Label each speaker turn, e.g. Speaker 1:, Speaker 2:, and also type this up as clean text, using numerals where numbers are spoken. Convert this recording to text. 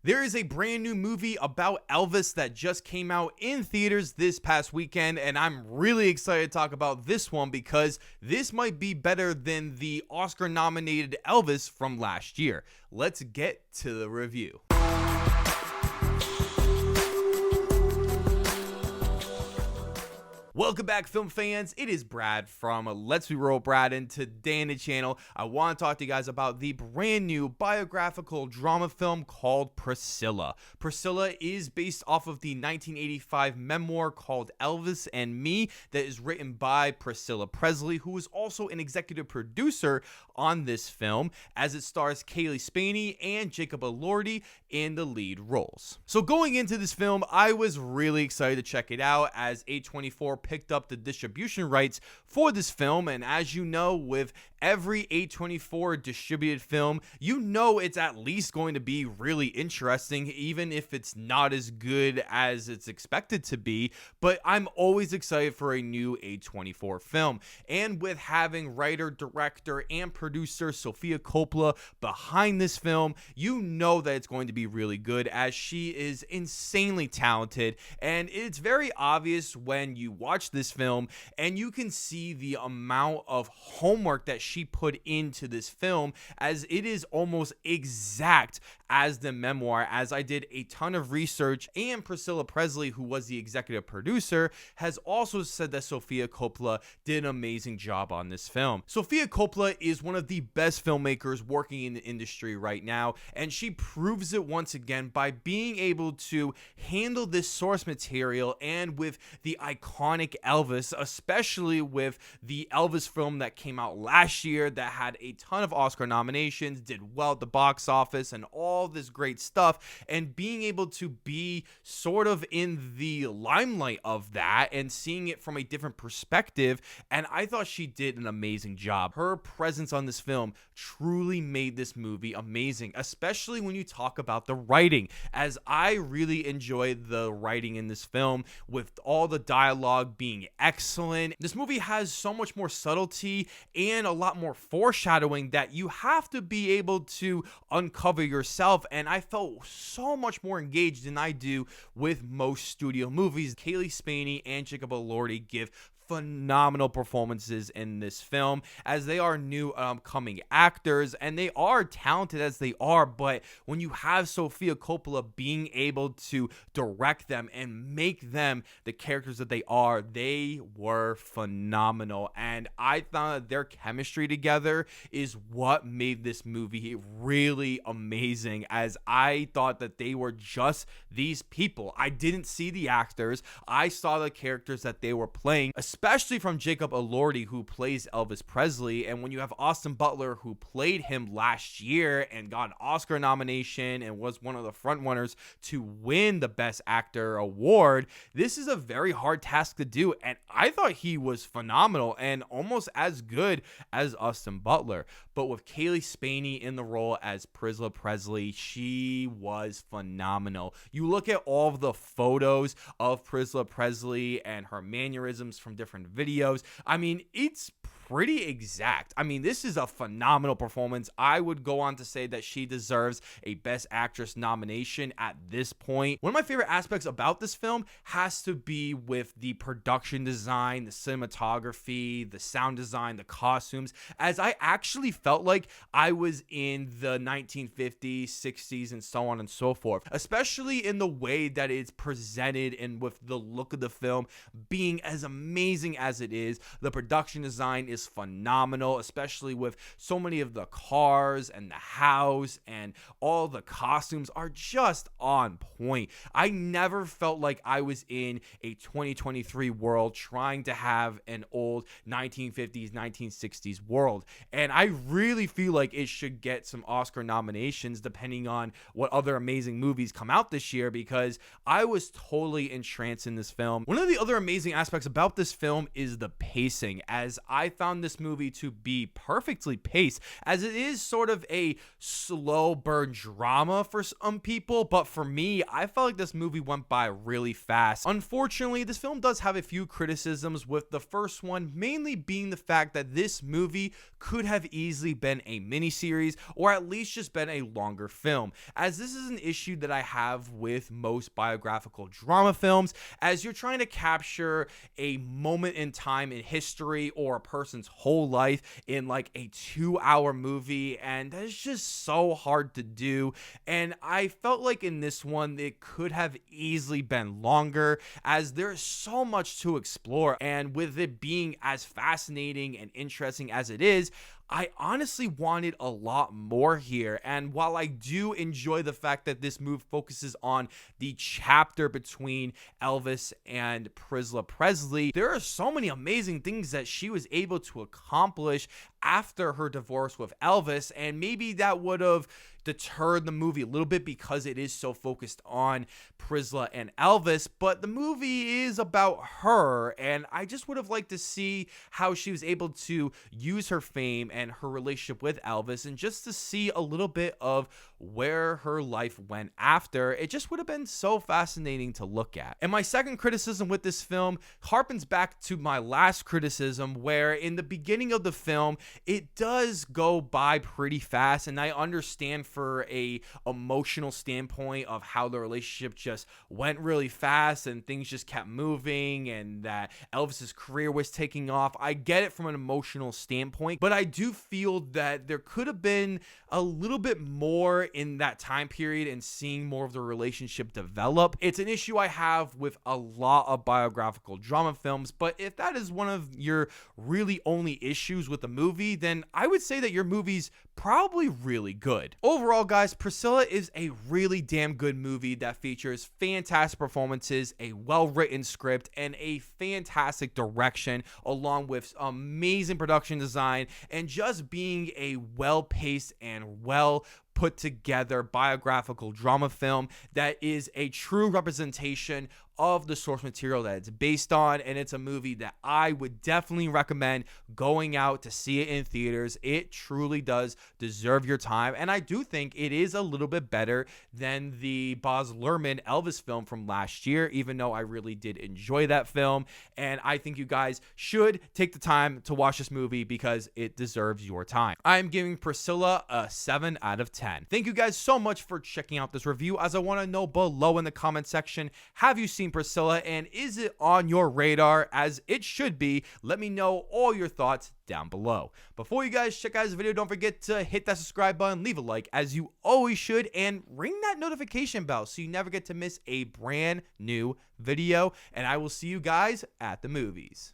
Speaker 1: There is a brand new movie about Elvis that just came out in theaters this past weekend, and I'm really excited to talk about this one because this might be better than the Oscar-nominated Elvis from last year. Let's get to the review. Welcome back, film fans. It is Brad from Let's Be Real Brad, and today on the channel, I want to talk to you guys about the brand new biographical drama film called Priscilla. Priscilla is based off of the 1985 memoir called Elvis and Me that is written by Priscilla Presley, who is also an executive producer on this film, as it stars Cailee, Spaeny, and Jacob Elordi in the lead roles. So going into this film, I was really excited to check it out as A24 picked up the distribution rights for this film, and as you know, with every A24 distributed film, you know it's at least going to be really interesting, even if it's not as good as it's expected to be. But I'm always excited for a new A24 film, and with having writer, director, and producer Sophia Coppola behind this film, you know that it's going to be really good, as she is insanely talented, and it's very obvious when you watch this film and you can see the amount of homework that she put into this film, as it is almost exact as the memoir. As I did a ton of research, and Priscilla Presley, who was the executive producer, has also said that Sophia Coppola did an amazing job on this film. Sophia Coppola is one of the best filmmakers working in the industry right now, and she proves it once again by being able to handle this source material, and with the iconic Elvis, especially with the Elvis film that came out last year that had a ton of Oscar nominations, did well at the box office, and all this great stuff, and being able to be sort of in the limelight of that and seeing it from a different perspective. And I thought she did an amazing job. Her presence on this film truly made this movie amazing, especially when you talk about the writing, as I really enjoyed the writing in this film, with all the dialogue being excellent. This movie has so much more subtlety and a lot more foreshadowing that you have to be able to uncover yourself, and I felt so much more engaged than I do with most studio movies. Cailee, Spaeny, and Jacob Elordi give phenomenal performances in this film, as they are new upcoming actors, and they are talented as they are. But when you have Sophia Coppola being able to direct them and make them the characters that they are, they were phenomenal. And I thought that their chemistry together is what made this movie really amazing, as I thought that they were just these people. I didn't see the actors, I saw the characters that they were playing, especially from Jacob Elordi, who plays Elvis Presley. And when you have Austin Butler, who played him last year and got an Oscar nomination and was one of the front runners to win the Best Actor award, this is a very hard task to do, and I thought he was phenomenal and almost as good as Austin Butler. But with Cailee, Spaeny in the role as Priscilla Presley, she was phenomenal. You look at all of the photos of Priscilla Presley and her mannerisms from different videos. I mean, it's pretty exact. I mean, this is a phenomenal performance. I would go on to say that she deserves a Best Actress nomination at this point. One of my favorite aspects about this film has to be with the production design, the cinematography, the sound design, the costumes, as I actually felt like I was in the 1950s, 60s, and so on and so forth, especially in the way that it's presented and with the look of the film being as amazing as it is. The production design is phenomenal, especially with so many of the cars and the house, and all the costumes are just on point. I never felt like I was in a 2023 world trying to have an old 1950s, 1960s world, and I really feel like it should get some Oscar nominations depending on what other amazing movies come out this year, because I was totally entranced in this film. One of the other amazing aspects about this film is the pacing, as I found found this movie to be perfectly paced, as it is sort of a slow burn drama for some people, but for me, I felt like this movie went by really fast. Unfortunately, this film does have a few criticisms, with the first one mainly being the fact that this movie could have easily been a miniseries, or at least just been a longer film, as this is an issue that I have with most biographical drama films, as you're trying to capture a moment in time in history or a person's whole life in like a 2-hour movie, and that's just so hard to do. And I felt like in this one it could have easily been longer, as there's so much to explore, and with it being as fascinating and interesting as it is, I honestly wanted a lot more here. And while I do enjoy the fact that this movie focuses on the chapter between Elvis and Priscilla Presley, there are so many amazing things that she was able to accomplish after her divorce with Elvis, and maybe that would have deterred the movie a little bit because it is so focused on Priscilla and Elvis, but the movie is about her, and I just would have liked to see how she was able to use her fame and her relationship with Elvis, and just to see a little bit of where her life went after. It just would have been so fascinating to look at. And my second criticism with this film harpens back to my last criticism, where in the beginning of the film it does go by pretty fast, and I understand for a emotional standpoint of how the relationship just went really fast and things just kept moving, and that Elvis's career was taking off. I get it from an emotional standpoint, but I do feel that there could have been a little bit more in that time period and seeing more of the relationship develop. It's an issue I have with a lot of biographical drama films, but if that is one of your really only issues with the movie, then I would say that your movie's probably really good. Overall, guys, Priscilla is a really damn good movie that features fantastic performances, a well-written script, and a fantastic direction, along with amazing production design, and just being a well-paced and well put together biographical drama film that is a true representation of the source material that it's based on. And it's a movie that I would definitely recommend going out to see it in theaters. It truly does deserve your time, and I do think it is a little bit better than the Baz Luhrmann Elvis film from last year, even though I really did enjoy that film. And I think you guys should take the time to watch this movie because it deserves your time. I'm giving Priscilla a 7 out of 10. Thank you guys so much for checking out this review. As I want to know below in the comment section, have you seen Priscilla, and is it on your radar? As it should be. Let me know all your thoughts down below. Before you guys check out this video, don't forget to hit that subscribe button, leave a like as you always should, and ring that notification bell so you never get to miss a brand new video. And I will see you guys at the movies.